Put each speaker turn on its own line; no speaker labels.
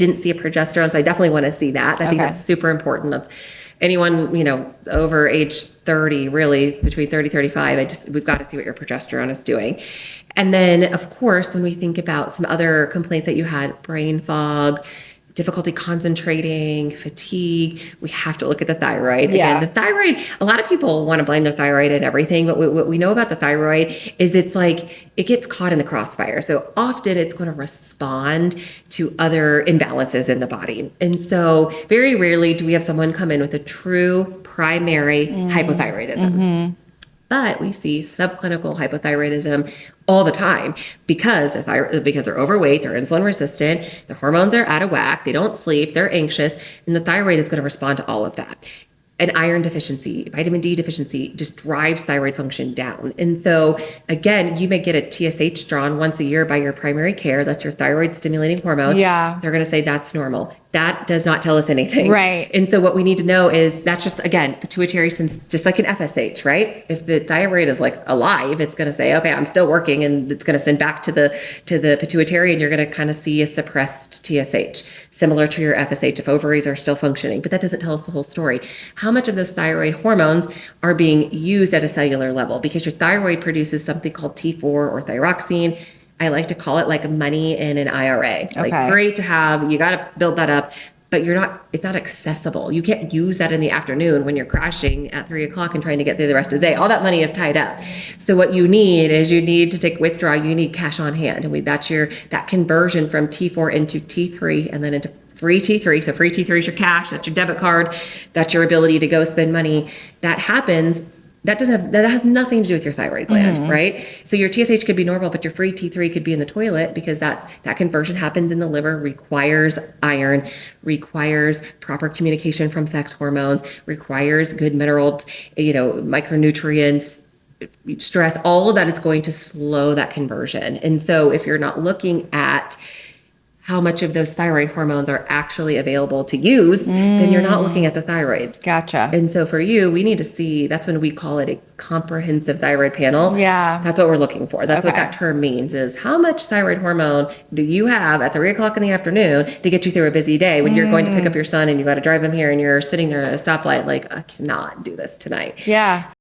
didn't see a progesterone, so I definitely want to see that. I think that's super important. That's anyone, over age 30, really between 30, 35, we've got to see what your progesterone is doing. And then of course, when we think about some other complaints that you had, brain fog, difficulty concentrating, fatigue, we have to look at the thyroid. Again, the thyroid, a lot of people want to blame the thyroid and everything, but what we know about the thyroid is it's like, it gets caught in the crossfire. So often it's going to respond to other imbalances in the body. And so very rarely do we have someone come in with a true primary hypothyroidism. But we see subclinical hypothyroidism all the time because they're overweight, they're insulin resistant, their hormones are out of whack, they don't sleep, they're anxious, and the thyroid is going to respond to all of that. An iron deficiency, vitamin D deficiency just drives thyroid function down. And so again, you may get a TSH drawn once a year by your primary care. That's your thyroid stimulating hormone.
Yeah.
They're going to say that's normal. That does not tell us anything.
Right.
And so what we need to know is that's just, again, pituitary, just like an FSH, right? If the thyroid is like alive, it's going to say, okay, I'm still working, and it's going to send back to the pituitary, and you're going to kind of see a suppressed TSH, similar to your FSH if ovaries are still functioning. But that doesn't tell us the whole story. How much of those thyroid hormones are being used at a cellular level? Because your thyroid produces something called T4 or thyroxine. I like to call it like money in an IRA. Like great to have, you got to build that up, but it's not accessible. You can't use that in the afternoon when you're crashing at 3 o'clock and trying to get through the rest of the day. All that money is tied up. So what you need to take withdrawal, you need cash on hand. And that's that conversion from T4 into T3 and then into free T3. So free T3 is your cash, that's your debit card, that's your ability to go spend money. That happens. That has nothing to do with your thyroid gland, right? So your TSH could be normal, but your free T3 could be in the toilet because that conversion happens in the liver, requires iron, requires proper communication from sex hormones, requires good minerals, micronutrients, stress. All of that is going to slow that conversion. And so if you're not looking at how much of those thyroid hormones are actually available to use, then you're not looking at the thyroid.
Gotcha.
And so for you, we need to see, that's when we call it a comprehensive thyroid panel.
Yeah.
That's what we're looking for. That's what that term means, is how much thyroid hormone do you have at 3 o'clock in the afternoon to get you through a busy day when you're going to pick up your son and you got to drive him here and you're sitting there at a stoplight like, I cannot do this tonight.
Yeah.